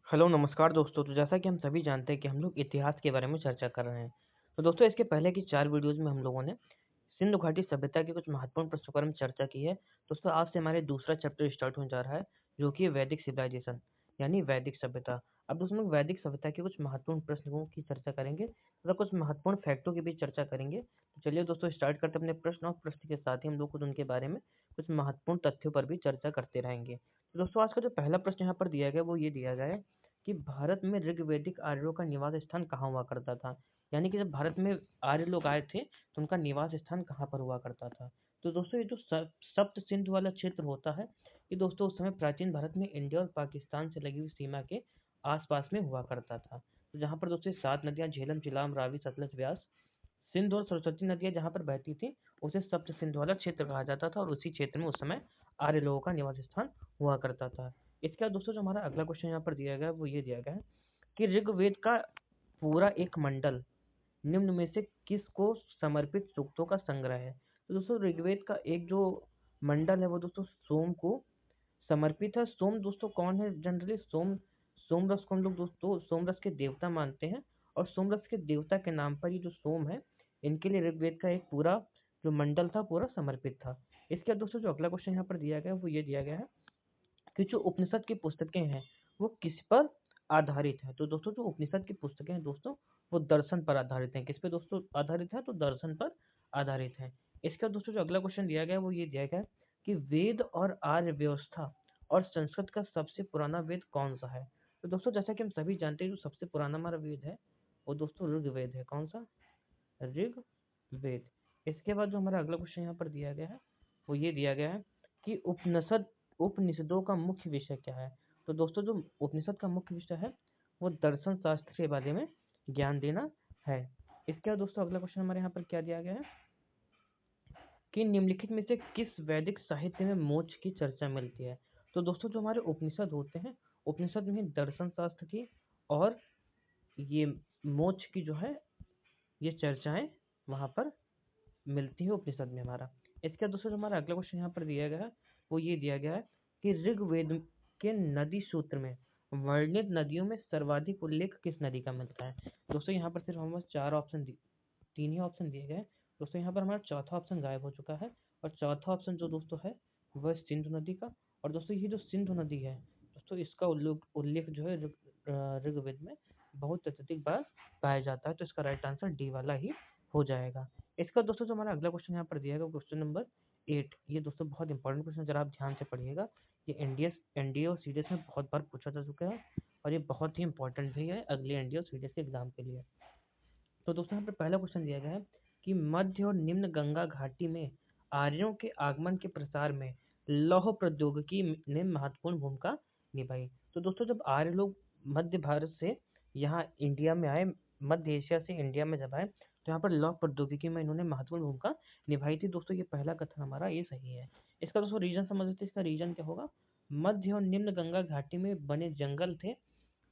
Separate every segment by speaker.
Speaker 1: Hello नमस्कार दोस्तों। तो जैसा कि हम सभी जानते हैं कि हम लोग इतिहास के बारे में चर्चा कर रहे हैं। तो दोस्तों इसके पहले की 4 वीडियोज़ में हम लोगों ने सिंधु घाटी सभ्यता के कुछ महत्वपूर्ण प्रश्नों पर हम चर्चा की है। दोस्तों आज से हमारे दूसरा चैप्टर स्टार्ट होने जा रहा है, जो कि वैदिक सिविलाइजेशन यानी वैदिक सभ्यता। अब दोस्तों हम लोग वैदिक सभ्यता के कुछ महत्वपूर्ण प्रश्नों की चर्चा करेंगे तथा कुछ महत्वपूर्ण फैक्टों की भी चर्चा करेंगे। तो चलिए दोस्तों स्टार्ट करते हैं अपने प्रश्न, और प्रश्न के साथ ही हम लोग खुद उनके बारे में कुछ महत्वपूर्ण तथ्यों पर भी चर्चा करते रहेंगे। तो दोस्तों आज का जो पहला प्रश्न यहाँ पर दिया गया है वो ये दिया गया है कि भारत में ऋग्वैदिक आर्यों का निवास स्थान कहाँ हुआ करता था? यानी कि जब भारत में आर्य लोग आए थे तो उनका निवास स्थान कहाँ पर हुआ करता था? तो दोस्तों ये जो सप्त सिंधु वाला क्षेत्र होता है, ये दोस्तों उस समय प्राचीन भारत में इंडिया और पाकिस्तान से लगी हुई सीमा के आसपास में हुआ करता था। तो जहाँ पर दोस्तों 7 नदियाँ झेलम, चिलाम, रावी, सतलज, व्यास, सिंध और सरस्वती नदियाँ जहाँ पर बहती थी, उसे सप्त सिंधु वाला क्षेत्र कहा जाता था और उसी क्षेत्र में उस समय आर्य लोगों का निवास स्थान हुआ करता था। इसके बाद दोस्तों जो हमारा अगला क्वेश्चन यहाँ पर दिया गया है वो ये दिया गया है कि ऋग्वेद का पूरा एक मंडल निम्न में से किसको समर्पित सूक्तों का संग्रह है? तो दोस्तों ऋग्वेद का एक जो मंडल है वो दोस्तों सोम को समर्पित है। सोम दोस्तों कौन है? जनरली सोमरस को हम लोग दोस्तों सोमरस के देवता मानते हैं, और सोमरस के देवता के नाम पर ये जो सोम है, इनके लिए ऋग्वेद का एक पूरा जो मंडल था पूरा समर्पित था। इसके बाद दोस्तों जो अगला क्वेश्चन यहाँ पर दिया गया है वो ये दिया गया है कि जो उपनिषद की पुस्तकें हैं वो किस पर आधारित है? तो दोस्तों जो उपनिषद की पुस्तकें हैं दोस्तों वो दर्शन पर आधारित हैं। किस पे दोस्तों आधारित है? तो दर्शन पर आधारित है। इसका दोस्तों जो अगला क्वेश्चन दिया गया है वो ये दिया गया है कि वेद और आर्य व्यवस्था और संस्कृत का सबसे पुराना वेद कौन सा है? तो दोस्तों जैसा कि हम सभी जानते हैं जो सबसे पुराना हमारा वेद है वो दोस्तों ऋग्वेद है। कौन सा? ऋग्वेद। इसके बाद जो हमारा अगला क्वेश्चन यहाँ पर दिया गया है वो ये दिया गया है कि उपनिषदों का मुख्य विषय क्या है? तो दोस्तों जो उपनिषद का मुख्य विषय है वो दर्शन शास्त्र के बारे में ज्ञान देना है। इसके बाद दोस्तों अगला क्वेश्चन हमारे यहाँ पर क्या दिया गया है कि निम्नलिखित में से किस वैदिक साहित्य में मोक्ष की चर्चा मिलती है? तो दोस्तों जो हमारे उपनिषद होते हैं, उपनिषद में दर्शन शास्त्र की और ये मोक्ष की जो है ये चर्चाएं वहां पर मिलती है उपनिषद में हमारा। इसके बाद दोस्तों जो हमारा अगला क्वेश्चन यहाँ पर दिया गया है वो ये दिया गया है कि ऋग्वेद के नदी सूत्र में वर्णित नदियों में सर्वाधिक उल्लेख किस नदी का मिलता है? दोस्तों यहाँ पर सिर्फ हमें 3 ही ऑप्शन दिए गए हैं। दोस्तों यहाँ पर हमारा चौथा ऑप्शन गायब हो चुका है, और चौथा ऑप्शन जो दोस्तों है वह सिंधु नदी का। और दोस्तों ये जो सिंधु नदी है दोस्तों इसका उल्लेख उल्लेख जो है ऋग्वेद में बहुत अत्यधिक बार पाया जाता है। तो इसका राइट आंसर डी वाला ही हो जाएगा। इसका दोस्तों जो हमारा अगला क्वेश्चन यहाँ पर दिया गया क्वेश्चन नंबर 8, ये दोस्तों बहुत इंपॉर्टेंट क्वेश्चन जरा आप ध्यान से पढ़िएगा। ये एनडीए और सीडीएस में बहुत बार पूछा जा चुका है, और ये बहुत ही इंपॉर्टेंट भी है अगले एनडीए और सीडीएस के एग्जाम के लिए। तो दोस्तों यहाँ पे पहला क्वेश्चन दिया गया है कि मध्य और निम्न गंगा घाटी में आर्यों के आगमन के प्रसार में लौह प्रौद्योगिकी ने महत्वपूर्ण भूमिका निभाई। तो दोस्तों जब आर्य लोग मध्य भारत से यहाँ इंडिया में आए, मध्य एशिया से इंडिया में जब आए, तो यहाँ पर लौह प्रौद्योगिकी में इन्होंने महत्वपूर्ण भूमिका निभाई थी। दोस्तों ये पहला कथन हमारा ये सही है। इसका दोस्तों रीजन समझ लेते हैं। इसका रीजन क्या होगा? मध्य और निम्न गंगा घाटी में बने जंगल थे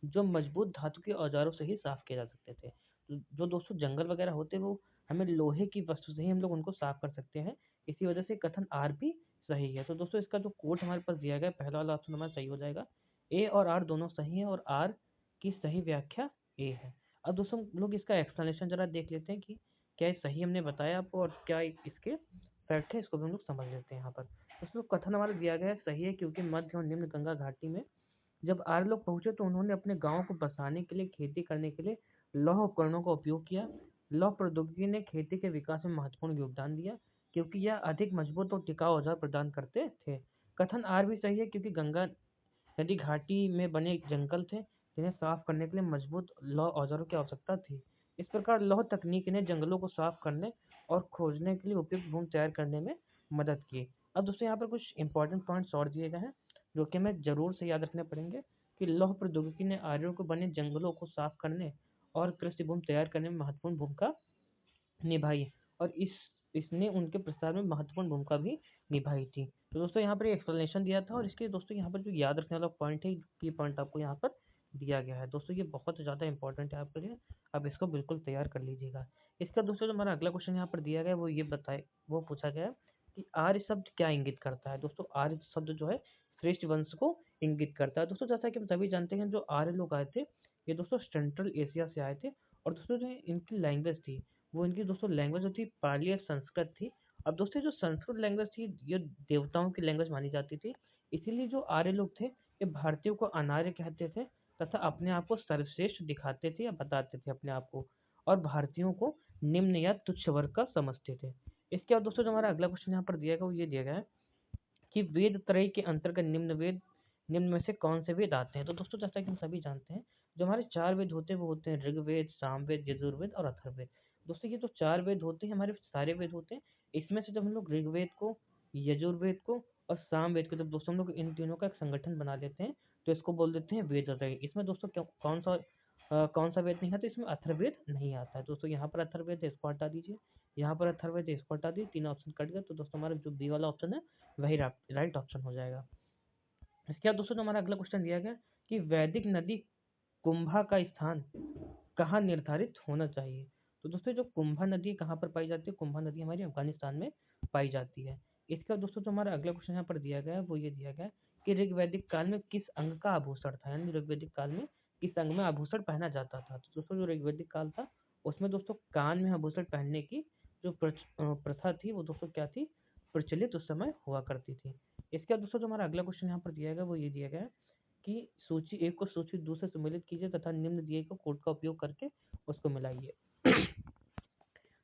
Speaker 1: जो मजबूत धातु के औजारों से ही साफ किए जा सकते थे। जो दोस्तों जंगल वगैरह होते हैं वो हमें लोहे की वस्तु से ही हम लोग उनको साफ कर सकते हैं। इसी वजह से कथन आर भी सही है। तो दोस्तों इसका जो कोट हमारे पास दिया गया है पहला वाला ऑप्शन हमारा सही हो जाएगा। ए और आर दोनों सही है, और आर की सही व्याख्या ए है। अब दोस्तों हम लोग इसका एक्सप्लेनेशन जरा देख लेते हैं कि क्या ये सही हमने बताया आपको और क्या इसके फैक्ट है, इसको भी हम लोग समझ लेते हैं यहाँ पर। दोस्तों कथन हमारा दिया गया है सही है, क्योंकि मध्य और निम्न गंगा घाटी में जब आर्य लोग पहुंचे तो उन्होंने अपने गांव को बसाने के लिए, खेती करने के लिए लौह उपकरणों का उपयोग किया। लौह प्रौद्योगिकी ने खेती के विकास में महत्वपूर्ण योगदान दिया, क्योंकि यह अधिक मजबूत और टिकाऊ औजार प्रदान करते थे। कथन आर भी सही है, क्योंकि गंगा नदी घाटी में बने जंगल थे जिन्हें साफ करने के लिए मजबूत लौह औजारों की आवश्यकता थी। इस प्रकार लौह तकनीक ने जंगलों को साफ करने और खोजने के लिए उपयुक्त भूमि तैयार करने में मदद की। अब दोस्तों यहाँ पर कुछ इंपॉर्टेंट पॉइंट्स और दिए गए हैं जो कि हमें जरूर से याद रखने पड़ेंगे कि लौह प्रौद्योगिकी ने आर्यों को बने जंगलों को साफ करने और कृषि भूमि तैयार करने में महत्वपूर्ण भूमिका निभाई, और इसने उनके प्रसार में महत्वपूर्ण भूमिका भी निभाई थी। तो दोस्तों यहाँ पर एक्सप्लेनेशन दिया था, और इसके दोस्तों यहाँ पर जो याद रखने वाला पॉइंट है, ये पॉइंट आपको यहाँ पर दिया गया है। दोस्तों ये बहुत ज़्यादा इंपॉर्टेंट है आपके लिए, अब इसको बिल्कुल तैयार कर लीजिएगा। इसका दोस्तों जो हमारा अगला क्वेश्चन यहाँ पर दिया गया है वो ये बताए, वो पूछा गया है कि आर्य शब्द क्या इंगित करता है? दोस्तों आर्य शब्द जो है श्रेष्ठ वंश को इंगित करता है। दोस्तों जैसा कि हम सभी जानते हैं जो आर्य लोग आए थे, ये दोस्तों सेंट्रल एशिया से आए थे और दोस्तों जो इनकी लैंग्वेज थी, वो इनकी दोस्तों लैंग्वेज जो थी पाली और संस्कृत थी। अब दोस्तों जो संस्कृत लैंग्वेज थी ये देवताओं की लैंग्वेज मानी जाती थी, इसीलिए जो आर्य लोग थे ये भारतीयों को अनार्य कहते थे तथा अपने आप को सर्वश्रेष्ठ दिखाते थे या बताते थे अपने आप को, और भारतीयों को निम्न या तुच्छ वर्ग का समझते थे। इसके बाद दोस्तों जो हमारा अगला क्वेश्चन यहाँ पर दिया गया वो ये दिया गया है कि वेद त्रय के अंतर्गत निम्न में से कौन से वेद आते हैं। तो दोस्तों जैसा कि हम सभी जानते हैं जो हमारे चार वेद होते हैं वो होते हैं ऋग्वेद, सामवेद, यजुर्वेद और अथर्ववेद। दोस्तों ये जो चार वेद होते हैं हमारे सारे वेद होते हैं, इसमें से जब हम लोग ऋग्वेद को, यजुर्वेद को और सामवेद को, जब दोस्तों हम लोग इन तीनों का एक संगठन बना लेते हैं तो इसको बोल देते हैं वेद त्रय। इसमें दोस्तों कौन सा वेद नहीं आता, इसमें अथर्ववेद नहीं आता है। दोस्तों यहाँ पर अथर्ववेद है, इसको हटा दीजिए, यहाँ पर अथर्ववेद है, इसको हटा दीजिए, तीन ऑप्शन कट गए। तो दोस्तों हमारा जो बी वाला ऑप्शन है वही राइट ऑप्शन हो जाएगा। इसके बाद दोस्तों जो हमारा अगला क्वेश्चन दिया गया कि वैदिक नदी कुंभा का स्थान कहाँ निर्धारित होना चाहिए। तो दोस्तों जो कुंभा नदी कहाँ पर पाई जाती है, कुंभा नदी हमारी अफगानिस्तान में पाई जाती है। इसके बाद दोस्तों जो हमारा अगला क्वेश्चन यहाँ पर दिया गया है वो ये दिया गया है कि ऋग्वैदिक काल में किस अंग का आभूषण था, यानी ऋग्वैदिक काल में किस अंग में आभूषण पहना जाता था। तो दोस्तों जो ऋग्वैदिक काल था उसमें दोस्तों कान में आभूषण पहनने की जो प्रथा थी वो दोस्तों क्या थी, प्रचलित उस समय हुआ करती थी। इसके बाद दोस्तों जो हमारा अगला क्वेश्चन यहाँ पर दिया गया वो ये दिया गया है कि सूची एक को सूची दो से सम्मिलित कीजिए तथा निम्न दिए को कोड का उपयोग करके उसको मिलाइए।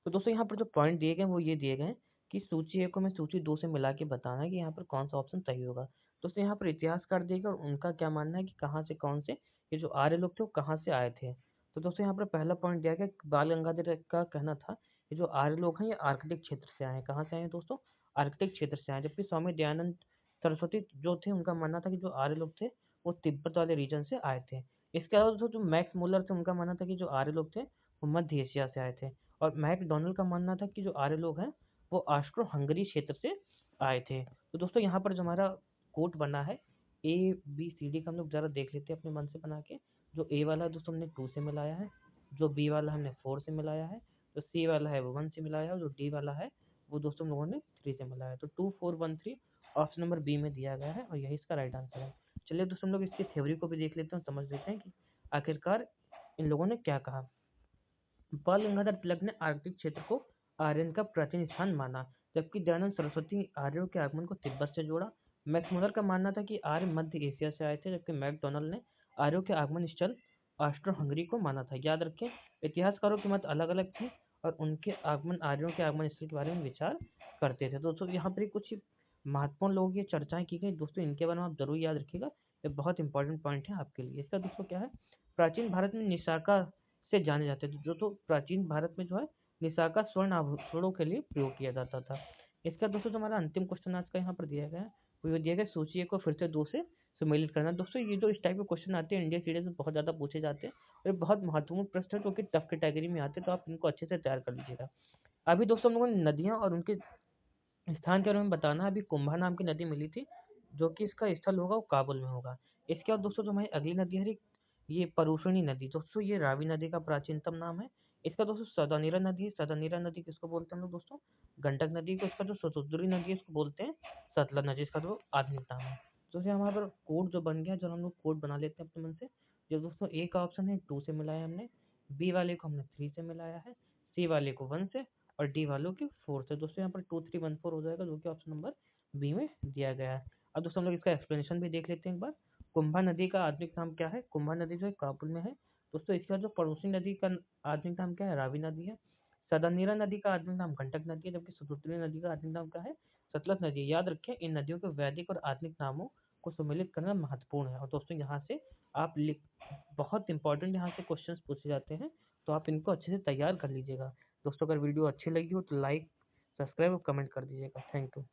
Speaker 1: तो दोस्तों यहाँ पर जो पॉइंट दिए गए हैं वो ये दिए गए हैं कि सूची एक को मैं सूची दो से मिला के बताना है कि यहाँ पर कौन सा ऑप्शन सही होगा। दोस्तों यहाँ पर इतिहासकार दिएगा और उनका क्या मानना है कि कहाँ से कौन से ये जो आर्य लोग थे वो कहाँ से आए थे। तो दोस्तों यहाँ पर पहला पॉइंट दिया गया बाल गंगाधर का कहना था ये जो आर्य लोग हैं ये आर्कटिक क्षेत्र से आए हैं। कहाँ से आए हैं दोस्तों, आर्कटिक क्षेत्र से आए। जबकि स्वामी दयानंद सरस्वती जो थे उनका मानना था कि जो आर्य लोग थे वो तिब्बत वाले रीजन से आए थे। इसके अलावा दोस्तों जो मैक्स मुलर थे उनका मानना था कि जो आर्य लोग थे वो मध्य एशिया से आए थे। और मैकडोनल्ड का मानना था कि जो आर्य लोग हैं वो ऑस्ट्रो हंगरी क्षेत्र से आए थे। तो दोस्तों यहाँ पर जो हमारा कोट बना है ABCD का हम लोग ज़रा देख लेते हैं अपने मन से बना के। जो ए वाला है दोस्तों हमने 2 से मिलाया है, जो बी वाला हमने 4 से मिलाया है, जो सी वाला है वो 1 से मिलाया है और जो डी वाला है वो दोस्तों हम लोगों ने 3 से मिलाया है। तो 2 4 1 3 ऑप्शन नंबर बी में दिया गया है और यही इसका राइट आंसर है। चलिए दोस्तों हम लोग इसकी थ्योरी को भी देख लेते हैं, समझ लेते हैं कि आखिरकार इन लोगों ने क्या कहा। बाल गंगाधर तिलक ने आर्कटिक क्षेत्र को आर्यन का प्राचीन स्थान माना, जबकि दयानंद सरस्वती आर्यों के आगमन को तिब्बत से जोड़ा। मैक्समुलर का मानना था कि आर्य मध्य एशिया से आए थे, जबकि मैकडोनल्ड ने आर्यों के आगमन स्थल ऑस्ट्रो हंगरी को माना था। याद रखें इतिहासकारों के मत अलग अलग थे और उनके आगमन आर्यों के आगमन स्थल के बारे में विचार करते थे। दोस्तों यहाँ पर कुछ महत्वपूर्ण लोगों की चर्चाएं की गई, दोस्तों इनके बारे में आप जरूर याद रखिएगा, ये बहुत इंपॉर्टेंट पॉइंट है आपके लिए। इसका दोस्तों क्या है, प्राचीन भारत में निशाका से जाने जाते थे। जो तो प्राचीन भारत में जो है निशाका स्वर्ण आभूषणों के लिए प्रयोग किया जाता था। इसका दोस्तों जो हमारा अंतिम क्वेश्चन आज का यहाँ पर दिया गया है वो ये दिया गया सूची को फिर से 2 से सम्मिलित करना। दोस्तों ये जो इस टाइप के क्वेश्चन आते हैं इंडिया सीरीज में बहुत ज़्यादा पूछे जाते हैं और ये बहुत महत्वपूर्ण प्रश्न है जो कि टफ कैटेगरी में आते हैं, तो आप इनको अच्छे से तैयार कर लीजिएगा। अभी दोस्तों हम लोगों ने नदियाँ और उनके स्थान के बारे में बताना है। अभी कुंभा नाम की नदी मिली थी जो कि इसका स्थल होगा वो काबुल में होगा। इसके बाद दोस्तों जो हमारी अगली नदी है ये परुषणी नदी, दोस्तों ये रावी नदी का प्राचीनतम नाम है। इसका दोस्तों सदानीरा नदी है, सदानीरा नदी किसको बोलते हैं हम लोग दोस्तों, गंडक नदी को। इसका जो सतुद्री नदी है इसको बोलते हैं सतलज नदी, इसका जो आधुनिक नाम है। तो ये हमारा कोड जो बन गया, जो हम लोग कोड बना लेते हैं अपने मन से। जो दोस्तों ए का ऑप्शन है 2 से मिलाया हमने, बी वाले को हमने 3 से मिलाया है, सी वाले को 1 से और डी वालों की 4 से। दोस्तों यहाँ पर 2 3 1 4 हो जाएगा जो कि ऑप्शन नंबर बी में दिया गया है। अब दोस्तों हम लोग इसका एक्सप्लेनेशन भी देख लेते हैं एक बार। कुंभा नदी का आधुनिक नाम क्या है, कुंभा नदी जो है काबुल में है। दोस्तों इसके बाद जो पड़ोसी नदी का आधुनिक नाम क्या है, रावी नदी है। सदानीरा नदी का आधुनिक नाम गंडक नदी है, जबकि सतुद्री नदी का आधुनिक नाम क्या है, सतलज नदी है। याद रखें इन नदियों के वैदिक और आधुनिक नामों को सम्मिलित करना महत्वपूर्ण है। और दोस्तों यहाँ से आप लिख बहुत इंपॉर्टेंट यहाँ से क्वेश्चंस पूछे जाते हैं, तो आप इनको अच्छे से तैयार कर लीजिएगा। दोस्तों अगर वीडियो अच्छी लगी हो तो लाइक, सब्सक्राइब और कमेंट कर दीजिएगा। Thank you.